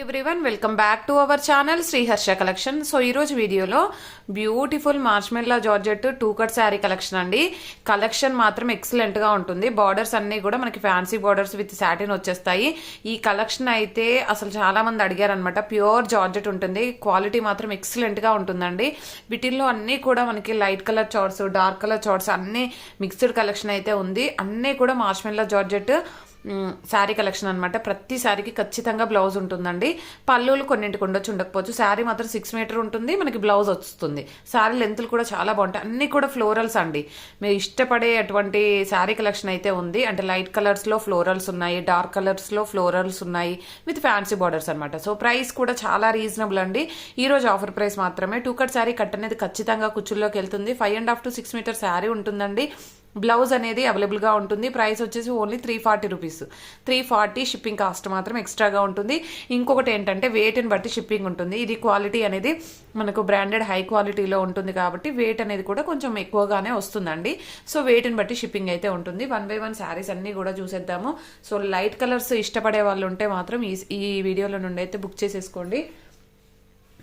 Everyone welcome back to our channel Shri Harsha collection. So ఈరోజు వీడియోలో beautiful marshmallow georgette 2 cut sari collection అండి. Collection మాత్రం excellent గా ఉంటుంది. బార్డర్స్ అన్ని కూడా మనకి ఫ్యాన్సీ బార్డర్స్ విత్ సాటిన్ వచ్చేస్తాయి. ఈ కలెక్షన్ అయితే అసలు చాలా మంది అడిగారు అనమాట. ప్యూర్ జార్జెట్ ఉంటుంది, క్వాలిటీ మాత్రం ఎక్సలెంట్ గా ఉంటుందండి. వీటిల్లో అన్ని కూడా మనకి light colour charts, dark colour charts అన్ని మిక్స్డ్ కలెక్షన్ అయితే ఉంది. అన్నీ కూడా మార్ష్మెల్లా జార్జెట్ శారీ కలెక్షన్ అనమాట. ప్రతి శారీకి ఖచ్చితంగా బ్లౌజ్ ఉంటుందండి. పళ్ళులు కొన్నింటికి ఉండొచ్చు, ఉండకపోవచ్చు. శారీ మాత్రం 6 మీటర్ ఉంటుంది, మనకి బ్లౌజ్ వస్తుంది. శారీ లెంత్లు కూడా చాలా బాగుంటాయి. అన్ని కూడా ఫ్లోరల్స్ అండి. మీరు ఇష్టపడే అటువంటి శారీ కలెక్షన్ అయితే ఉంది. అంటే లైట్ కలర్స్ లో ఫ్లోరల్స్ ఉన్నాయి, డార్క్ కలర్స్ లో ఫ్లోరల్స్ ఉన్నాయి విత్ ఫ్యాన్సీ బార్డర్స్ అనమాట. సో ప్రైస్ కూడా చాలా రీజనబుల్ అండి. ఈ రోజు ఆఫర్ ప్రైస్ మాత్రమే. 2 కట్ శారీ కట్ అనేది ఖచ్చితంగా కుచ్చుల్లోకి వెళ్తుంది. 5.5 to 6 మీటర్ శారీ ఉంటుందండి. బ్లౌజ్ అనేది అవైలబుల్గా ఉంటుంది. ప్రైస్ వచ్చేసి ఓన్లీ 340 రూపీస్. 340 షిప్పింగ్ కాస్ట్ మాత్రం ఎక్స్ట్రాగా ఉంటుంది. ఇంకొకటి ఏంటంటే వెయిట్ని బట్టి షిప్పింగ్ ఉంటుంది. ఇది క్వాలిటీ అనేది మనకు బ్రాండెడ్ హై క్వాలిటీలో ఉంటుంది కాబట్టి వెయిట్ అనేది కూడా కొంచెం ఎక్కువగానే వస్తుందండి. సో వెయిట్ని బట్టి షిప్పింగ్ అయితే ఉంటుంది. 1 by 1 శారీస్ అన్నీ కూడా చూసేద్దాము. సో లైట్ కలర్స్ ఇష్టపడే వాళ్ళు ఉంటే మాత్రం ఈ వీడియోలో నుండి అయితే బుక్ చేసేసుకోండి.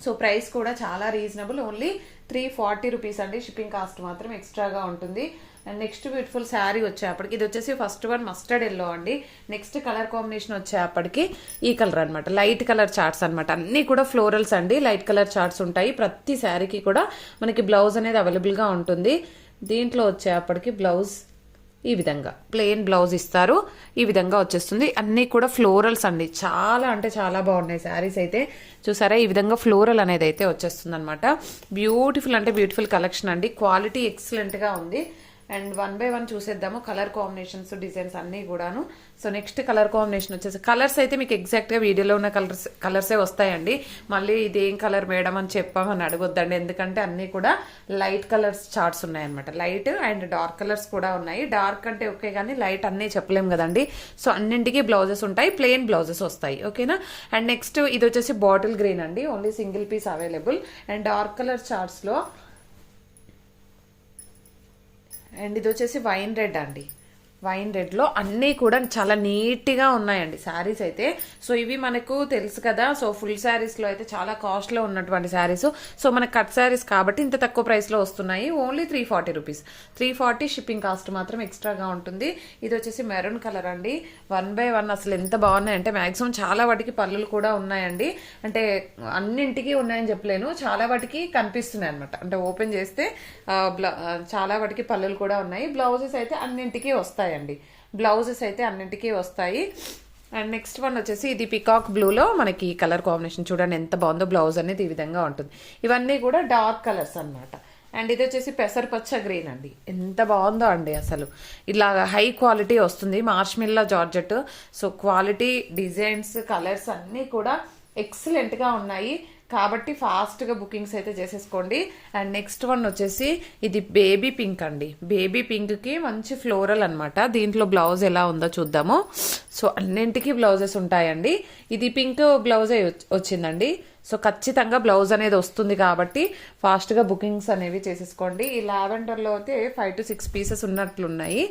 సో ప్రైస్ కూడా చాలా రీజనబుల్, ఓన్లీ 340 రూపీస్ అండి. షిప్పింగ్ కాస్ట్ మాత్రం ఎక్స్ట్రాగా ఉంటుంది. అండ్ నెక్స్ట్ బ్యూటిఫుల్ శారీ వచ్చేప్పటికి ఇది వచ్చేసి ఫస్ట్ వన్ మస్టర్డ్ ఎల్లో అండి. నెక్స్ట్ కలర్ కాంబినేషన్ వచ్చేప్పటికి ఈ కలర్ అనమాట. లైట్ కలర్ చార్ట్స్ అనమాట. అన్ని కూడా ఫ్లోరల్స్ అండి. లైట్ కలర్ చార్ట్స్ ఉంటాయి. ప్రతి శారీకి కూడా మనకి బ్లౌజ్ అనేది అవైలబుల్గా ఉంటుంది. దీంట్లో వచ్చేప్పటికి బ్లౌజ్ ఈ విధంగా ప్లెయిన్ బ్లౌజ్ ఇస్తారు. ఈ విధంగా వచ్చేస్తుంది. అన్నీ కూడా ఫ్లోరల్స్ అండి. చాలా అంటే చాలా బాగున్నాయి శారీస్ అయితే. చూసారా, ఈ విధంగా ఫ్లోరల్ అనేది అయితే వచ్చేస్తుంది అనమాట. బ్యూటిఫుల్ అంటే బ్యూటిఫుల్ కలెక్షన్ అండి. క్వాలిటీ ఎక్సలెంట్గా ఉంది. అండ్ 1 by 1 చూసేద్దాము. కలర్ కాంబినేషన్స్, డిజైన్స్ అన్నీ కూడాను. సో నెక్స్ట్ కలర్ కాంబినేషన్ వచ్చేసి కలర్స్ అయితే మీకు ఎగ్జాక్ట్గా వీడియోలో ఉన్న కలర్సే వస్తాయండి. మళ్ళీ ఇది ఏం కలర్ మేడం అని చెప్పామని అడగొద్దండి. ఎందుకంటే అన్నీ కూడా లైట్ కలర్స్ చార్ట్స్ ఉన్నాయన్నమాట. లైట్ అండ్ డార్క్ కలర్స్ కూడా ఉన్నాయి. డార్క్ అంటే ఓకే కానీ లైట్ అన్నీ చెప్పలేం కదండి. సో అన్నింటికి బ్లౌజెస్ ఉంటాయి, ప్లెయిన్ బ్లౌజెస్ వస్తాయి. ఓకేనా. అండ్ నెక్స్ట్ ఇది వచ్చేసి బాటిల్ గ్రీన్ అండి. Only single piece available. And dark colour చార్ట్స్లో అండ్ ఇది వచ్చేసి వైన్ రెడ్ అండి. వైన్ రెడ్లో అన్నీ కూడా చాలా నీట్గా ఉన్నాయండి శారీస్ అయితే. సో ఇవి మనకు తెలుసు కదా. సో ఫుల్ శారీస్లో అయితే చాలా కాస్ట్లో ఉన్నటువంటి శారీస్. సో మనకు కట్ శారీస్ కాబట్టి ఇంత తక్కువ ప్రైస్లో వస్తున్నాయి. Only 340 rupees. 340 షిప్పింగ్ కాస్ట్ మాత్రం ఎక్స్ట్రాగా ఉంటుంది. ఇది వచ్చేసి మెరూన్ కలర్ అండి. 1 by 1 అసలు ఎంత బాగున్నాయంటే మ్యాక్సిమం చాలా వాటికి పళ్ళులు కూడా ఉన్నాయండి. అంటే అన్నింటికి ఉన్నాయని చెప్పలేను, చాలా వాటికి కనిపిస్తున్నాయి అనమాట. అంటే ఓపెన్ చేస్తే చాలా వాటికి పళ్ళులు కూడా ఉన్నాయి. బ్లౌజెస్ అయితే అన్నింటికి వస్తాయి అండి. బ్లౌజెస్ అయితే అన్నింటికీ వస్తాయి. అండ్ నెక్స్ట్ వన్ వచ్చేసి ఇది పికాక్ బ్లూలో మనకి కలర్ కాంబినేషన్ చూడండి ఎంత బాగుందో. బ్లౌజ్ అనేది ఈ విధంగా ఉంటుంది. ఇవన్నీ కూడా డార్క్ కలర్స్ అనమాట. అండ్ ఇది వచ్చేసి పెసరపచ్చ గ్రీన్ అండి. ఎంత బాగుందో అండి. అసలు ఇలా హై క్వాలిటీ వస్తుంది marshmallow georgette. So quality, designs, colours అన్నీ కూడా ఎక్సలెంట్గా ఉన్నాయి కాబట్టి ఫాస్ట్గా బుకింగ్స్ అయితే చేసేసుకోండి. అండ్ నెక్స్ట్ వన్ వచ్చేసి ఇది బేబీ పింక్ అండి. బేబీ పింక్కి మంచి ఫ్లోరల్ అనమాట. దీంట్లో బ్లౌజ్ ఎలా ఉందో చూద్దాము. సో అన్నింటికి బ్లౌజెస్ ఉంటాయండి. ఇది పింక్ బ్లౌజే వచ్చిందండి. సో ఖచ్చితంగా బ్లౌజ్ అనేది వస్తుంది కాబట్టి ఫాస్ట్గా బుకింగ్స్ అనేవి చేసేసుకోండి. ఈ లావెండర్లో అయితే 5 to 6 పీసెస్ ఉన్నట్లున్నాయి.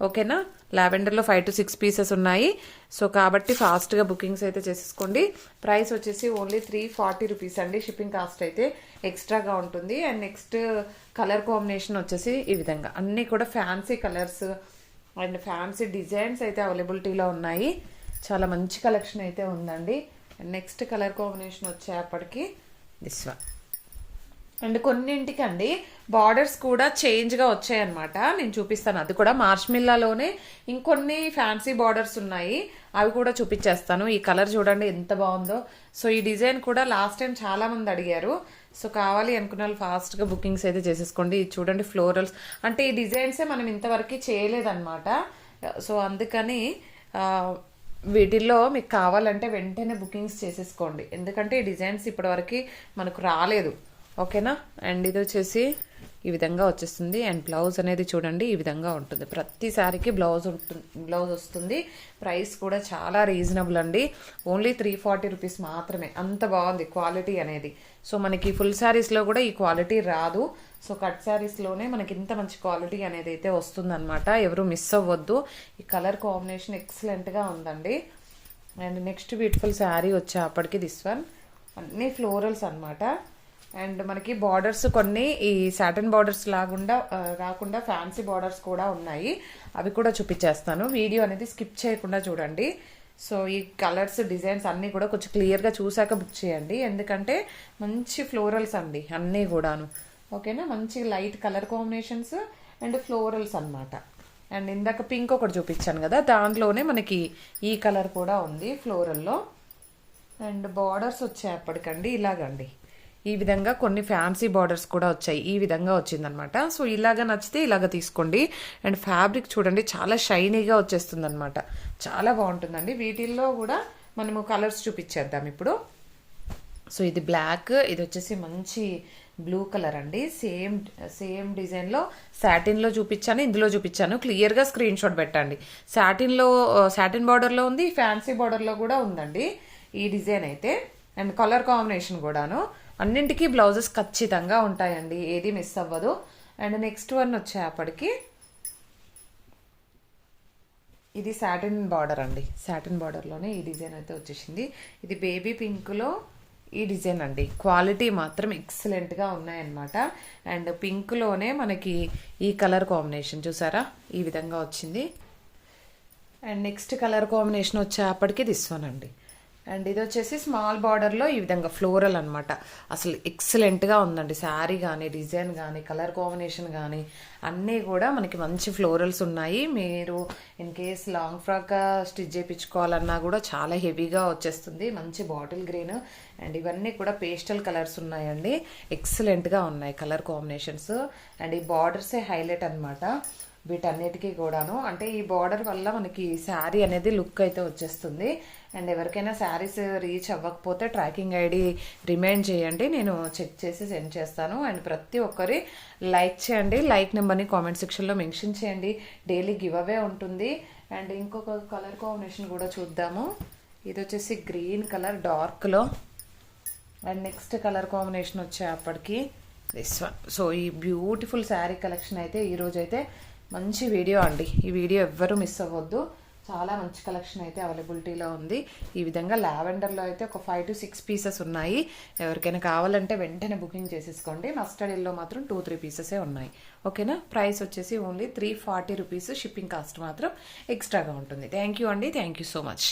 ఓకేనా. లావెండర్లో 5 to 6 పీసెస్ ఉన్నాయి. సో కాబట్టి ఫాస్ట్గా బుకింగ్స్ అయితే చేసేసుకోండి. ప్రైస్ వచ్చేసి ఓన్లీ 340 రూపీస్ అండి. షిప్పింగ్ కాస్ట్ అయితే ఎక్స్ట్రాగా ఉంటుంది. అండ్ నెక్స్ట్ కలర్ కాంబినేషన్ వచ్చేసి ఈ విధంగా అన్నీ కూడా fancy colours and fancy designs అయితే అవైలబిలిటీలో ఉన్నాయి. చాలా మంచి కలెక్షన్ అయితే ఉందండి. అండ్ నెక్స్ట్ కలర్ కాంబినేషన్ వచ్చేప్పటికి దిస్ వన్. అండ్ కొన్నింటికి అండి బార్డర్స్ కూడా చేంజ్గా వచ్చాయన్నమాట. నేను చూపిస్తాను. అది కూడా మార్ష్మెల్లాలోనే ఇంకొన్ని ఫ్యాన్సీ బార్డర్స్ ఉన్నాయి. అవి కూడా చూపించేస్తాను. ఈ కలర్ చూడండి ఎంత బాగుందో. సో ఈ డిజైన్ కూడా లాస్ట్ టైం చాలా మంది అడిగారు. సో కావాలి అనుకున్న వాళ్ళు ఫాస్ట్గా బుకింగ్స్ అయితే చేసేసుకోండి. ఇది చూడండి ఫ్లోరల్స్. అంటే ఈ డిజైన్సే మనం ఇంతవరకు చేయలేదన్నమాట. సో అందుకని వీటిల్లో మీకు కావాలంటే వెంటనే బుకింగ్స్ చేసేసుకోండి. ఎందుకంటే ఈ డిజైన్స్ ఇప్పటివరకు మనకు రాలేదు. ఓకేనా. అండ్ ఇది వచ్చేసి ఈ విధంగా వచ్చేస్తుంది. అండ్ బ్లౌజ్ అనేది చూడండి ఈ విధంగా ఉంటుంది. ప్రతి శారీకి బ్లౌజ్ వస్తుంది. ప్రైస్ కూడా చాలా రీజనబుల్ అండి. ఓన్లీ 340 రూపీస్ మాత్రమే. అంత బాగుంది క్వాలిటీ అనేది. సో మనకి ఫుల్ శారీస్లో కూడా ఈ క్వాలిటీ రాదు. సో కట్ శారీస్లోనే మనకి ఇంత మంచి క్వాలిటీ అనేది అయితే వస్తుందన్నమాట. ఎవరు మిస్ అవ్వద్దు. ఈ కలర్ కాంబినేషన్ ఎక్సలెంట్గా ఉందండి. అండ్ నెక్స్ట్ బ్యూటిఫుల్ శారీ వచ్చేప్పటికి దిస్ వన్ అన్ని ఫ్లోరల్స్ అన్నమాట. అండ్ మనకి బార్డర్స్ కొన్ని ఈ సాటిన్ బార్డర్స్ లాగుండా కాకుండా ఫ్యాన్సీ బార్డర్స్ కూడా ఉన్నాయి. అవి కూడా చూపించేస్తాను. వీడియో అనేది స్కిప్ చేయకుండా చూడండి. సో ఈ కలర్స్ డిజైన్స్ అన్నీ కూడా కొంచెం క్లియర్గా చూసాక బుక్ చేయండి, ఎందుకంటే మంచి ఫ్లోరల్స్ అండి అన్నీ కూడాను. ఓకేనా, మంచి light colour combinations and florals అన్నమాట. అండ్ ఇందాక పింక్ ఒకటి చూపించాను కదా, దాంట్లోనే మనకి ఈ కలర్ కూడా ఉంది ఫ్లోరల్లో. అండ్ బార్డర్స్ వచ్చేప్పటికండి ఇలాగండి, ఈ విధంగా కొన్ని ఫ్యాన్సీ బార్డర్స్ కూడా వచ్చాయి. ఈ విధంగా వచ్చిందనమాట. సో ఇలాగ నచ్చితే ఇలాగ తీసుకోండి. అండ్ ఫ్యాబ్రిక్ చూడండి చాలా షైనీగా వచ్చేస్తుంది అనమాట, చాలా బాగుంటుందండి. వీటిల్లో కూడా మనము కలర్స్ చూపించేద్దాం ఇప్పుడు. సో ఇది బ్లాక్, ఇది వచ్చేసి మంచి బ్లూ కలర్ అండి. సేమ్ డిజైన్లో సాటిన్లో చూపించాను, ఇందులో చూపించాను. క్లియర్గా స్క్రీన్ షాట్ పెట్టండి. సాటిన్ బార్డర్లో ఉంది, ఫ్యాన్సీ బార్డర్లో కూడా ఉందండి ఈ డిజైన్ అయితే. అండ్ కలర్ కాంబినేషన్ కూడాను. అన్నింటికీ బ్లౌజెస్ ఖచ్చితంగా ఉంటాయండి, ఏది మిస్ అవ్వదు. అండ్ నెక్స్ట్ వన్ వచ్చేప్పటికి ఇది సాటిన్ బార్డర్ అండి. సాటిన్ బార్డర్లోనే ఈ డిజైన్ అయితే వచ్చేసింది. ఇది బేబీ పింక్లో ఈ డిజైన్ అండి. క్వాలిటీ మాత్రం ఎక్సలెంట్గా ఉన్నాయన్నమాట. అండ్ పింక్లోనే మనకి ఈ కలర్ కాంబినేషన్ చూసారా, ఈ విధంగా వచ్చింది. అండ్ నెక్స్ట్ కలర్ కాంబినేషన్ వచ్చేప్పటికి దిస్ వన్ అండి. అండ్ ఇది వచ్చేసి స్మాల్ బార్డర్లో ఈ విధంగా ఫ్లోరల్ అనమాట. అసలు ఎక్సలెంట్గా ఉందండి శారీ కానీ, డిజైన్ కానీ, కలర్ కాంబినేషన్ కానీ అన్నీ కూడా మనకి మంచి ఫ్లోరల్స్ ఉన్నాయి. మీరు in case long frock stitch చేయించుకోవాలన్నా కూడా చాలా హెవీగా వచ్చేస్తుంది. మంచి బాటిల్ గ్రీన్ అండ్ ఇవన్నీ కూడా పేస్టల్ కలర్స్ ఉన్నాయండి. ఎక్సలెంట్గా ఉన్నాయి కలర్ కాంబినేషన్స్. అండ్ ఈ బార్డర్సే హైలైట్ అనమాట వీటన్నిటికీ కూడాను. అంటే ఈ బార్డర్ వల్ల మనకి శారీ అనేది లుక్ అయితే వచ్చేస్తుంది. అండ్ ఎవరికైనా శారీస్ రీచ్ అవ్వకపోతే ట్రాకింగ్ ఐడి రిమైండ్ చేయండి, నేను చెక్ చేసి సెండ్ చేస్తాను. అండ్ ప్రతి ఒక్కరి లైక్ చేయండి, లైక్ నెంబర్ని కామెంట్ సెక్షన్లో మెన్షన్ చేయండి. డైలీ గివ్ అవే ఉంటుంది. అండ్ ఇంకొక కలర్ కాంబినేషన్ కూడా చూద్దాము. ఇది వచ్చేసి గ్రీన్ కలర్ డార్క్లో. అండ్ నెక్స్ట్ కలర్ కాంబినేషన్ వచ్చేప్పటికి దిస్ వన్. సో ఈ బ్యూటిఫుల్ శారీ కలెక్షన్ అయితే ఈరోజు అయితే మంచి వీడియో అండి. ఈ వీడియో ఎవ్వరూ మిస్ అవ్వద్దు. చాలా మంచి కలెక్షన్ అయితే అవైలబిలిటీలో ఉంది. ఈ విధంగా లావెండర్లో అయితే ఒక 5 to 6 పీసెస్ ఉన్నాయి. ఎవరికైనా కావాలంటే వెంటనే బుకింగ్ చేసేసుకోండి. మస్టర్డ్ ఎల్లో మాత్రం 2-3 పీసెసే ఉన్నాయి. ఓకేనా, ప్రైస్ వచ్చేసి ఓన్లీ 340 రూపీస్. షిప్పింగ్ కాస్ట్ మాత్రం ఎక్స్ట్రాగా ఉంటుంది. థ్యాంక్ యూ అండి, థ్యాంక్ యూ సో మచ్.